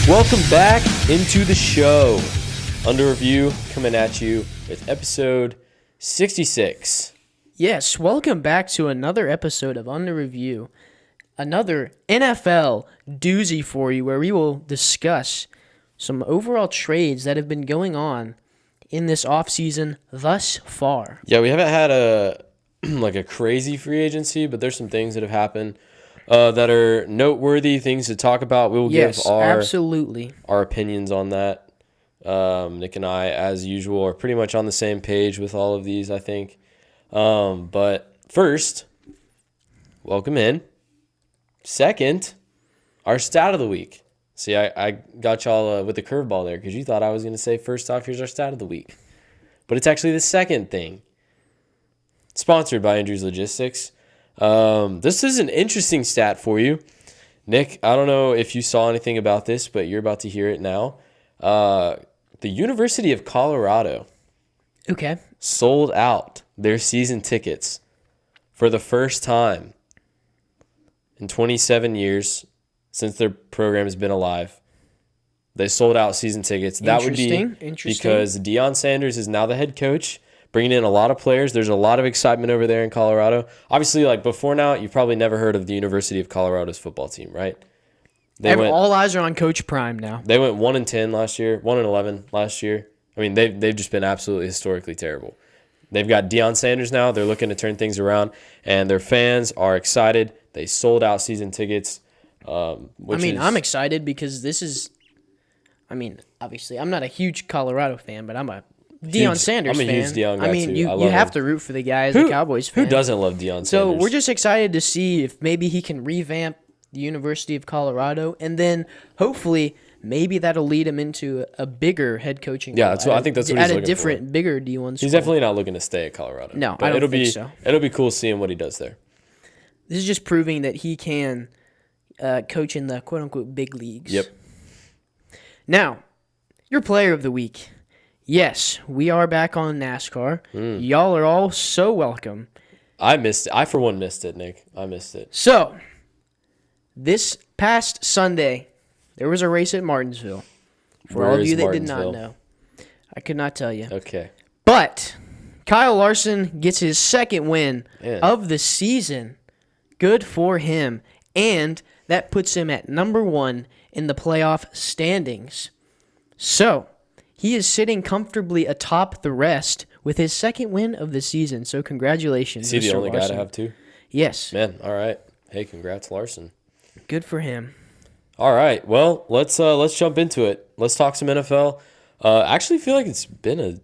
Welcome back into the show. Under Review coming at you with episode 66. Yes, welcome back to another episode of Under Review. Another NFL doozy for you where we will discuss some overall trades that have been going on in this offseason thus far. Yeah, we haven't had a crazy free agency, but there's some things that have happened that are noteworthy, things to talk about. We will give our opinions on that. Nick and I, as usual, are pretty much on the same page with all of these, I think. But first, welcome in. Second, our stat of the week. See, I got y'all with the curveball there because you thought I was going to say, first off, here's our stat of the week. But it's actually the second thing. Sponsored by Andrews Logistics. This is an interesting stat for you. Nick, I don't know if you saw anything about this, but you're about to hear it now. The University of Colorado sold out their season tickets for the first time in 27 years since their program has been alive. They sold out season tickets. That would be because Deion Sanders is now the head coach, bringing in a lot of players. There's a lot of excitement over there in Colorado. Obviously, like before now, you've probably never heard of the University of Colorado's football team, right? All eyes are on Coach Prime now. They went 1-10 last year, 1-11 last year. I mean, they've just been absolutely historically terrible. They've got Deion Sanders now. They're looking to turn things around, and their fans are excited. They sold out season tickets. I'm excited because this is, obviously, I'm not a huge Colorado fan, but I'm a Deion Sanders fan. I'm a huge Deion guy, too. You have to root for the guy as a Cowboys fan. Who doesn't love Deion Sanders? So we're just excited to see if maybe he can revamp the University of Colorado, and then hopefully maybe that'll lead him into a bigger head coaching role. I think that's what he's looking for. At a different, bigger D1 school. He's definitely not looking to stay at Colorado. No, I don't think so. It'll be cool seeing what he does there. This is just proving that he can coach in the quote-unquote big leagues. Yep. Now, your player of the week. Yes, we are back on NASCAR. Y'all are all so welcome. I missed it. I, for one, missed it, Nick. I missed it. So, this past Sunday, there was a race at Martinsville. For all of you that did not know. I could not tell you. Okay. But Kyle Larson gets his second win of the season. Good for him. And that puts him at number 1 in the playoff standings. So, he is sitting comfortably atop the rest with his second win of the season. So, congratulations, Is he the Mr. only Larson. guy to have 2? Yes. Man, all right. Hey, congrats, Larson. Good for him. All right. Well, let's jump into it. Let's talk some NFL. I actually feel like it's been a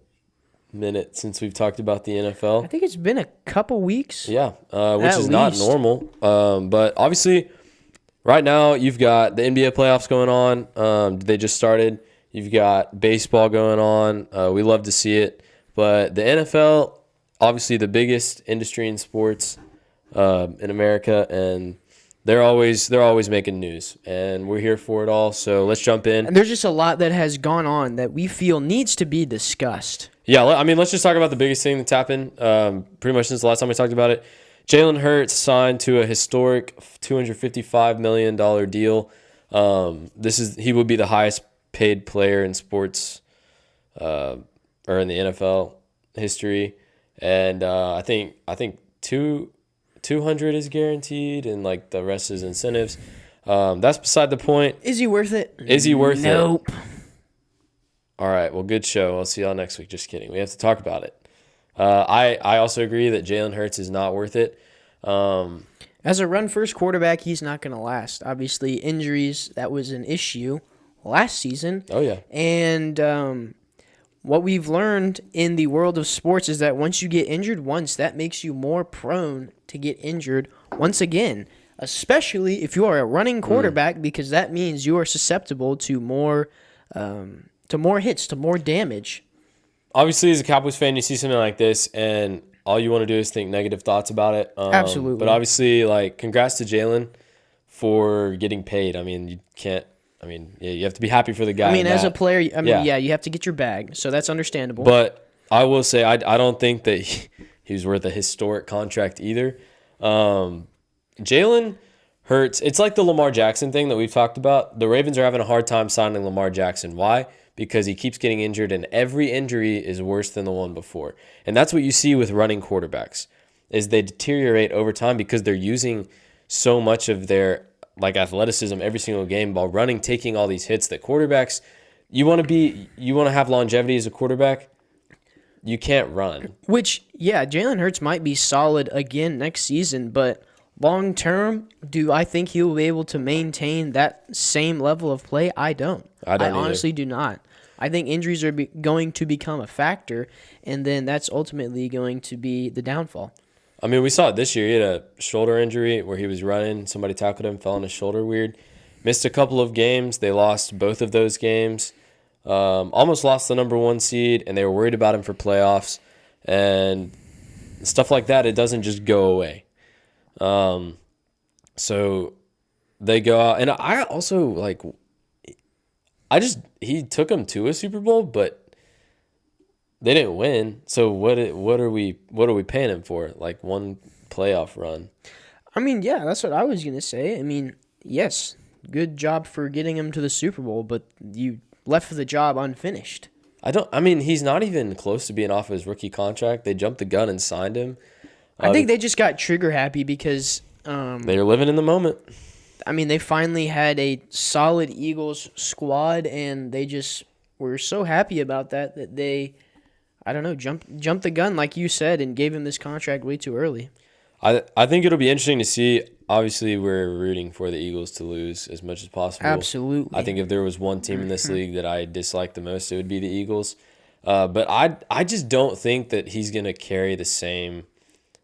minute since we've talked about the NFL. I think it's been a couple weeks. Yeah, which is not normal. But obviously, right now you've got the NBA playoffs going on. They just started. You've got baseball going on. We love to see it. But the NFL, obviously the biggest industry in sports in America, and they're always making news, and we're here for it all. So let's jump in. And there's just a lot that has gone on that we feel needs to be discussed. Yeah, let's just talk about the biggest thing that's happened pretty much since the last time we talked about it. Jalen Hurt signed to a historic $255 million deal. He would be the highest paid player in sports or in the NFL history, and I think 200 is guaranteed, and like the rest is incentives. That's beside the point. Is he worth it? Nope. All right. Well, good show. I'll see y'all next week. Just kidding. We have to talk about it. I also agree that Jalen Hurts is not worth it. As a run-first quarterback, he's not going to last. Obviously, injuries, that was an issue last season. Oh, yeah. And what we've learned in the world of sports is that once you get injured once, that makes you more prone to get injured once again, especially if you are a running quarterback, because that means you are susceptible to more hits, to more damage. Obviously, as a Cowboys fan, you see something like this, and all you want to do is think negative thoughts about it. Absolutely. But obviously, congrats to Jalen for getting paid. I mean, you can't. I mean, you have to be happy for the guy. As a player, you have to get your bag, so that's understandable. But I will say, I don't think that he was worth a historic contract either. Jalen, Hurts. It's like the Lamar Jackson thing that we've talked about. The Ravens are having a hard time signing Lamar Jackson. Why? Because he keeps getting injured, and every injury is worse than the one before. And that's what you see with running quarterbacks, is they deteriorate over time because they're using so much of their athleticism every single game while running, taking all these hits that quarterbacks, you want to have longevity as a quarterback, you can't run. Which, yeah, Jalen Hurts might be solid again next season, but long term, do I think he will be able to maintain that same level of play? I don't. I honestly do not. I think injuries are going to become a factor, and then that's ultimately going to be the downfall. I mean, we saw it this year. He had a shoulder injury where he was running. Somebody tackled him, fell on his shoulder weird. Missed a couple of games. They lost both of those games. Almost lost the number 1 seed, and they were worried about him for playoffs. And stuff like that, it doesn't just go away. So they go out. And I also, he took them to a Super Bowl, but they didn't win, so what are we paying him for? Like one playoff run? I mean, yeah, that's what I was gonna say. I mean, yes, good job for getting him to the Super Bowl, but you left the job unfinished. He's not even close to being off his rookie contract. They jumped the gun and signed him. I think they just got trigger happy because they're living in the moment. I mean, they finally had a solid Eagles squad, and they just were so happy about that they, I don't know, jumped the gun, like you said, and gave him this contract way too early. I think it'll be interesting to see. Obviously, we're rooting for the Eagles to lose as much as possible. Absolutely. I think if there was one team in this league that I dislike the most, it would be the Eagles. But I just don't think that he's going to carry the same.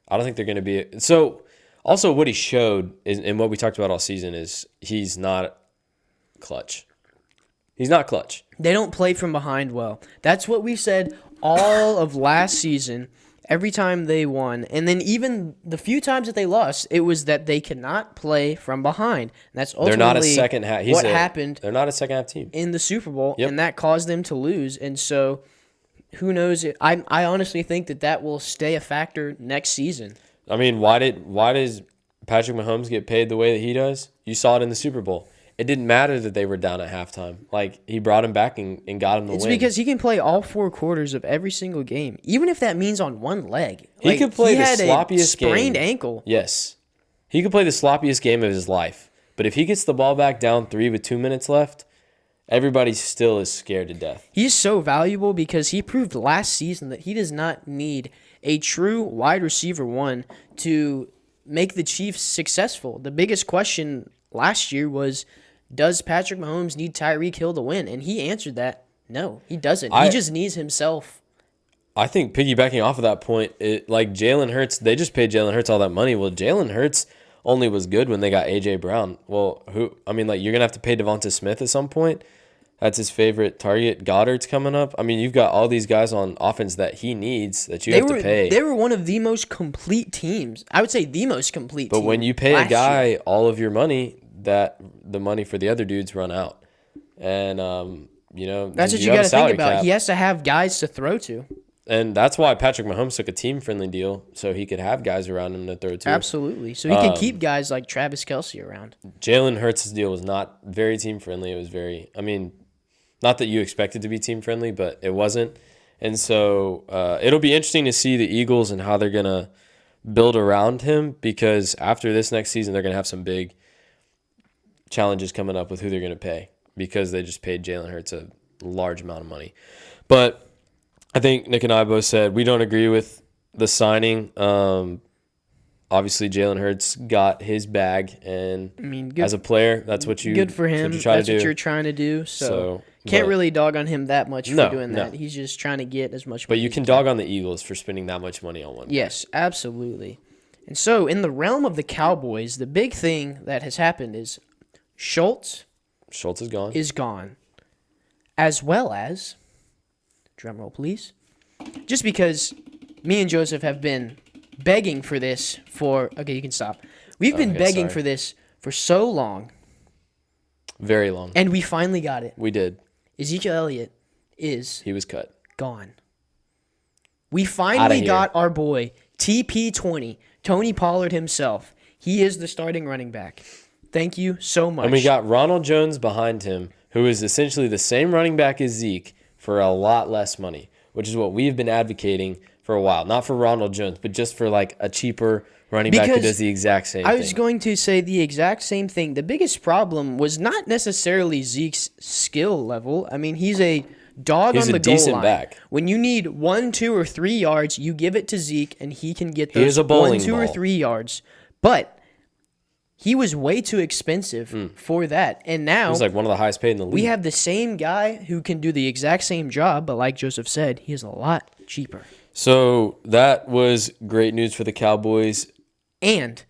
I don't think they're going to be. So, also what he showed is, and what we talked about all season is he's not clutch. He's not clutch. They don't play from behind well. That's what we said all of last season. Every time they won, and then even the few times that they lost, it was that they cannot play from behind. And that's ultimately they're not a second half. Happened. They're not a second half team in the Super Bowl, and that caused them to lose. And so, who knows? I honestly think that will stay a factor next season. I mean, why does Patrick Mahomes get paid the way that he does? You saw it in the Super Bowl. It didn't matter that they were down at halftime. Like, he brought him back and got him the win. It's because he can play all 4 quarters of every single game, even if that means on one leg. He could play the sloppiest game. Sprained ankle. Yes. He could play the sloppiest game of his life. But if he gets the ball back down 3 with 2 minutes left, everybody still is scared to death. He's so valuable because he proved last season that he does not need a true wide receiver 1 to make the Chiefs successful. The biggest question last year was, does Patrick Mahomes need Tyreek Hill to win? And he answered that, no, he doesn't. He just needs himself. I think piggybacking off of that point, like Jalen Hurts, they just paid Jalen Hurts all that money. Well, Jalen Hurts only was good when they got A.J. Brown. Well, you're going to have to pay Devonta Smith at some point. That's his favorite target. Goddard's coming up. I mean, you've got all these guys on offense that he needs that you have to pay. They were one of the most complete teams. I would say the most complete team. But when you pay a guy all of your money, that the money for the other dudes run out. And, that's what you got to think about. Cap. He has to have guys to throw to. And that's why Patrick Mahomes took a team-friendly deal, so he could have guys around him to throw to. Absolutely. So he could keep guys like Travis Kelce around. Jalen Hurts' deal was not very team-friendly. It was very, not that you expected to be team-friendly, but it wasn't. And so it'll be interesting to see the Eagles and how they're going to build around him, because after this next season, they're going to have some big challenges coming up with who they're going to pay, because they just paid Jalen Hurts a large amount of money. But I think Nick and I both said we don't agree with the signing. Obviously, Jalen Hurts got his bag, and as a player, that's what you good for him. That's what you're trying to do. So can't really dog on him that much for doing that. He's just trying to get as much money. But you can dog on the Eagles for spending that much money on one. Yes, absolutely. And so in the realm of the Cowboys, the big thing that has happened is Schultz is gone. As well as, drumroll please, just because me and Joseph have been begging for this okay, you can stop. We've been begging for this for so long. Very long. And we finally got it. We did. Ezekiel Elliott he was cut. Gone. We finally got our boy, TP20, Tony Pollard himself. He is the starting running back. Thank you so much. And we got Ronald Jones behind him, who is essentially the same running back as Zeke for a lot less money, which is what we've been advocating for a while. Not for Ronald Jones, but just for like a cheaper running back who does the exact same thing. I was going to say the exact same thing. The biggest problem was not necessarily Zeke's skill level. I mean, he's a dog on the goal line. Back. When you need 1, 2, or 3 yards, you give it to Zeke, and he can get those 1, 2, or 3 yards. But he was way too expensive for that. And now he's like one of the highest paid in the league. We have the same guy who can do the exact same job, but like Joseph said, he is a lot cheaper. So that was great news for the Cowboys. And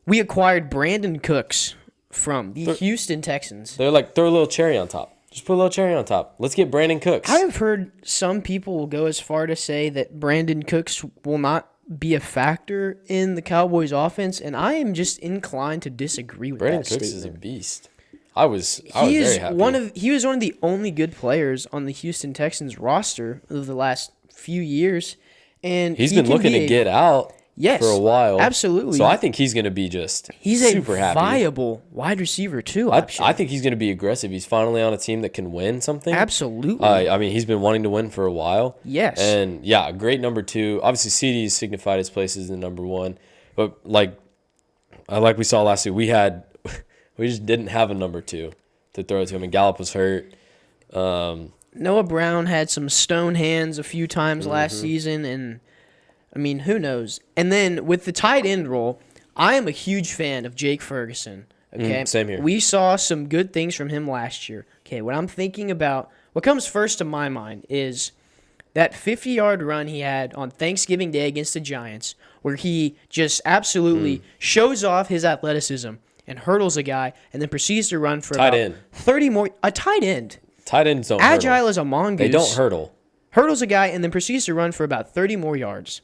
we acquired Brandon Cooks from the Houston Texans. They're like, throw a little cherry on top. Just put a little cherry on top. Let's get Brandon Cooks. I have heard some people go as far to say that Brandon Cooks will not be a factor in the Cowboys offense, and I am just inclined to disagree with Brandon that Cooks statement. is a beast. I was very happy. He was one of the only good players on the Houston Texans roster of the last few years, and he's been looking to get out. Yes, for a while. Absolutely. So I think he's going to be just super happy. He's a viable wide receiver, too. I think he's going to be aggressive. He's finally on a team that can win something. Absolutely. I mean, he's been wanting to win for a while. Yes. And, yeah, great number 2. Obviously, CD signified his place as the number 1. But, like we saw last week, we just didn't have a number 2 to throw to him. And Gallup was hurt. Noah Brown had some stone hands a few times last season, and I mean, who knows? And then with the tight end role, I am a huge fan of Jake Ferguson. Okay, same here. We saw some good things from him last year. Okay, what I'm thinking about, what comes first to my mind is that 50-yard run he had on Thanksgiving Day against the Giants, where he just absolutely shows off his athleticism and hurdles a guy, and then proceeds to run for tight about end. 30 more. A tight end. Tight ends don't agile hurdle. As a mongoose. They don't hurdle. Hurdles a guy and then proceeds to run for about 30 more yards.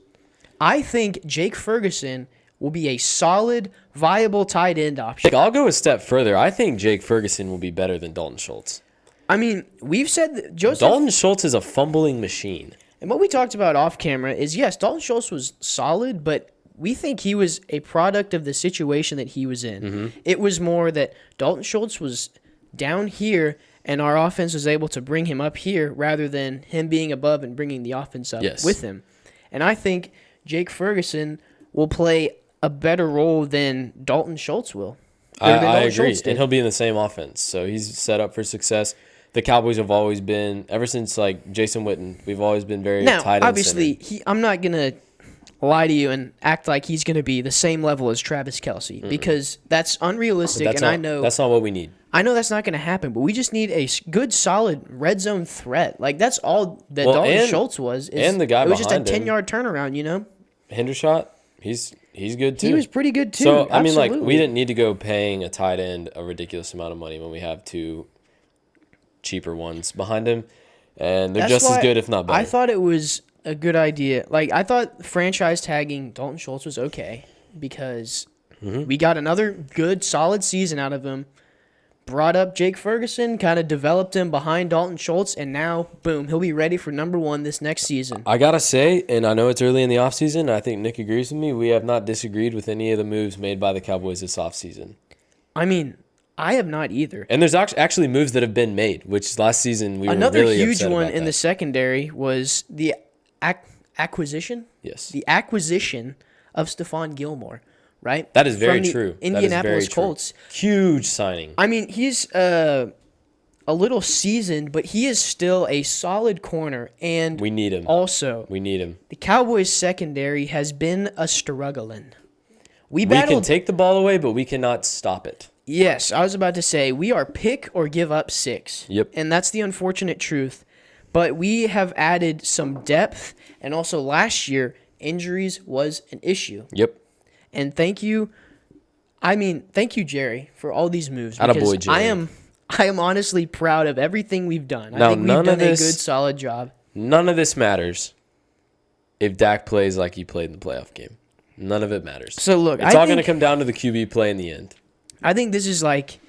I think Jake Ferguson will be a solid, viable tight end option. I'll go a step further. I think Jake Ferguson will be better than Dalton Schultz. I mean, we've said that Dalton Schultz is a fumbling machine. And what we talked about off camera is, yes, Dalton Schultz was solid, but we think he was a product of the situation that he was in. It was more that Dalton Schultz was down here, and our offense was able to bring him up here rather than him being above and bringing the offense up with him. And I think Jake Ferguson will play a better role than Dalton Schultz will. I agree, and he'll be in the same offense. So he's set up for success. The Cowboys have always been, ever since like Jason Witten, we've always been very tight end. Now, obviously, I'm not going to lie to you and act like he's going to be the same level as Travis Kelce because that's unrealistic, I know that's not what we need. I know that's not going to happen, but we just need a good, solid red zone threat. Like, that's all that Dalton Schultz was. And the guy behind him. It was just a 10-yard turnaround, you know? Hendershot, he's good, too. He was pretty good, too. So, I mean, like, we didn't need to go paying a tight end a ridiculous amount of money when we have 2 cheaper ones behind him. And they're just as good, if not better. I thought it was a good idea. Like, I thought franchise tagging Dalton Schultz was okay because we got another good, solid season out of him. Brought up Jake Ferguson, kind of developed him behind Dalton Schultz, and now, boom, he'll be ready for number 1 this next season. I got to say, and I know it's early in the offseason, I think Nick agrees with me, we have not disagreed with any of the moves made by the Cowboys this offseason. I mean, I have not either. And there's actually moves that have been made, which last season we were really upset about. Another huge one in the secondary was the acquisition? Yes. The acquisition of Stephon Gilmore. Right? That is very true. Indianapolis Colts. Huge signing. I mean, he's a little seasoned, but he is still a solid corner. And we need him. Also, we need him. The Cowboys secondary has been a struggling. We can take the ball away, but we cannot stop it. Yes, I was about to say, we are pick or give up 6. Yep. And that's the unfortunate truth. But we have added some depth, and also last year, injuries was an issue. Yep. And thank you, Jerry, for all these moves. Attaboy, Jerry. I am honestly proud of everything we've done. Now, I think we've done a good, solid job. None of this matters if Dak plays like he played in the playoff game. None of it matters. So, look, it's all going to come down to the QB play in the end. I think this is like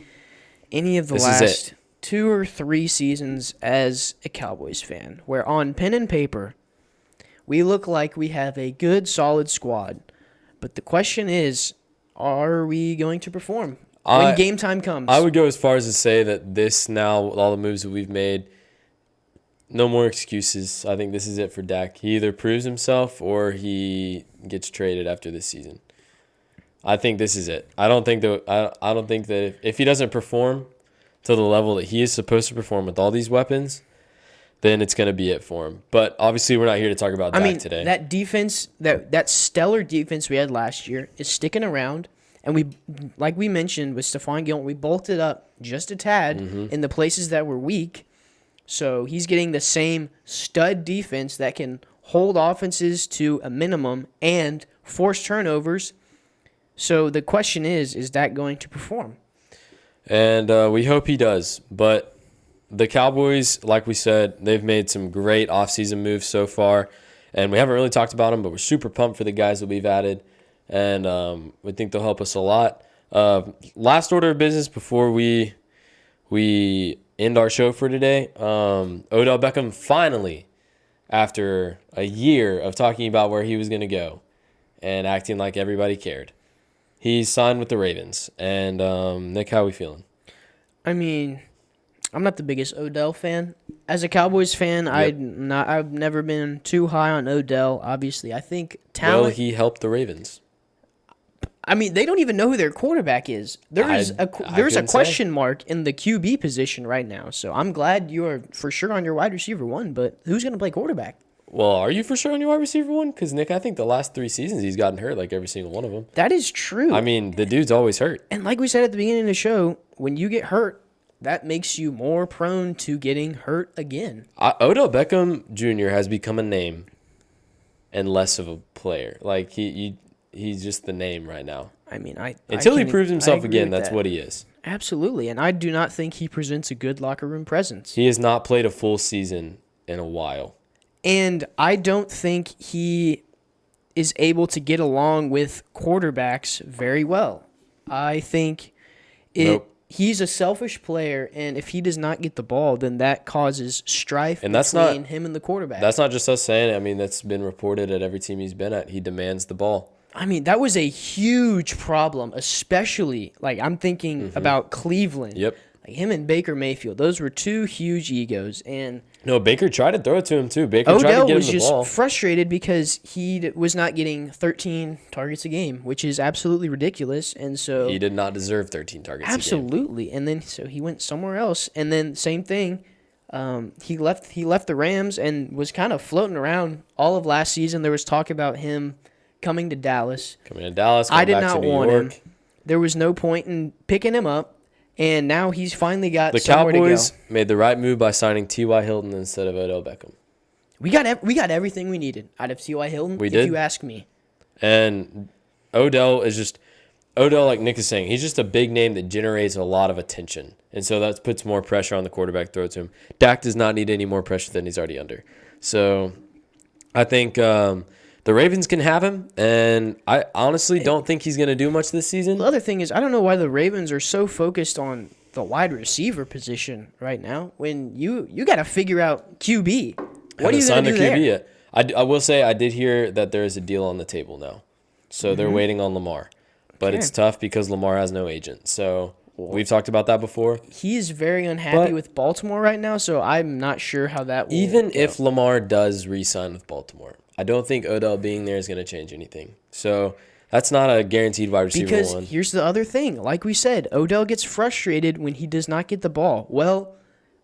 any of the last 2 or 3 seasons as a Cowboys fan, where on pen and paper, we look like we have a good, solid squad. But the question is, are we going to perform? when game time comes. I would go as far as to say that this now, with all the moves that we've made, no more excuses. I think this is it for Dak. He either proves himself or he gets traded after this season. I think this is it. I don't think that if he doesn't perform to the level that he is supposed to perform with all these weapons, then it's going to be it for him. But obviously, we're not here to talk about Dak today. That defense, that stellar defense we had last year is sticking around. And we, like we mentioned with Stephon Gilmore, we bolted up just a tad in the places that were weak. So he's getting the same stud defense that can hold offenses to a minimum and force turnovers. So the question is Dak going to perform? And we hope he does. But the Cowboys, like we said, they've made some great offseason moves so far. And we haven't really talked about them, but we're super pumped for the guys that we've added. And we think they'll help us a lot. Last order of business before we end our show for today. Odell Beckham finally, after a year of talking about where he was going to go and acting like everybody cared, he signed with the Ravens. And Nick, how are we feeling? I mean, I'm not the biggest Odell fan. As a Cowboys fan, yep. I've never been too high on Odell. Obviously, I think talent. Well, he helped the Ravens. I mean, they don't even know who their quarterback is. There's a question mark in the QB position right now. So I'm glad you are for sure on your wide receiver one, but who's going to play quarterback? Well, are you for sure on your wide receiver one? Because, Nick, I think the last 3 seasons he's gotten hurt, like every single one of them. That is true. I mean, the dude's always hurt. And like we said at the beginning of the show, when you get hurt, that makes you more prone to getting hurt again. Odell Beckham Jr. has become a name and less of a player. Like, he's just the name right now. I mean, until he proves himself again, that's what he is. Absolutely, and I do not think he presents a good locker room presence. He has not played a full season in a while. And I don't think he is able to get along with quarterbacks very well. I think he's a selfish player, and if he does not get the ball, then that causes strife between him and the quarterback. That's not just us saying it. I mean, that's been reported at every team he's been at. He demands the ball. I mean, that was a huge problem, especially, like, I'm thinking about Cleveland. Yep. Like, him and Baker Mayfield. Those were 2 huge egos. And no, Baker tried to throw it to him, too. Baker tried to get him the ball. Odell was just frustrated because he was not getting 13 targets a game, which is absolutely ridiculous. And so he did not deserve 13 targets a game. Absolutely. And then so he went somewhere else. And then same thing. He left the Rams and was kind of floating around all of last season. There was talk about him coming to Dallas. I did not want him. There was no point in picking him up, and now he's finally got somewhere to go. The Cowboys made the right move by signing T.Y. Hilton instead of Odell Beckham. We got everything we needed out of T.Y. Hilton, if you ask me. And Odell, like Nick is saying, he's just a big name that generates a lot of attention, and so that puts more pressure on the quarterback to throw to him. Dak does not need any more pressure than he's already under. So I think the Ravens can have him, and I honestly don't think he's going to do much this season. The other thing is, I don't know why the Ravens are so focused on the wide receiver position right now when you got to figure out QB. What are you going to do there? Yet. I will say I did hear that there is a deal on the table now, so they're waiting on Lamar. But it's tough because Lamar has no agent. So we've talked about that before. He is very unhappy with Baltimore right now, so I'm not sure how that will Even if Lamar does re-sign with Baltimore, I don't think Odell being there is going to change anything. So that's not a guaranteed wide receiver because one. Here's the other thing. Like we said, Odell gets frustrated when he does not get the ball. Well,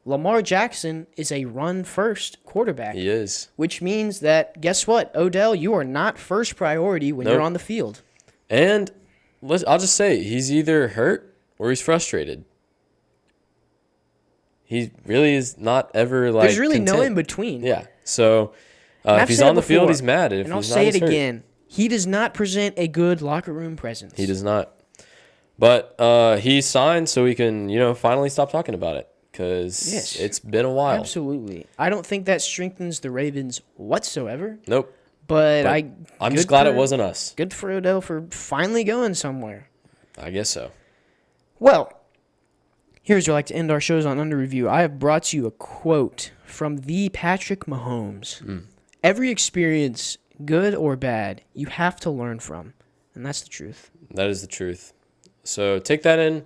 Lamar Jackson is a run-first quarterback. He is. Which means that, guess what, Odell, you are not first priority when you're on the field. And I'll just say, he's either hurt or he's frustrated. He really is not ever There's really content. no in between. Yeah. So if he's on the field, he's mad. And I'll say it again. He does not present a good locker room presence. He does not. But he signed so we can, finally stop talking about it because it's been a while. Absolutely. I don't think that strengthens the Ravens whatsoever. Nope. But I'm just glad it wasn't us. Good for Odell for finally going somewhere. I guess so. Well, here's where I like to end our shows on Under Review. I have brought you a quote from the Patrick Mahomes. Every experience, good or bad, you have to learn from. And that's the truth. That is the truth. So take that in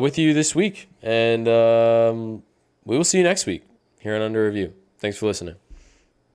with you this week, and we will see you next week here on Under Review. Thanks for listening.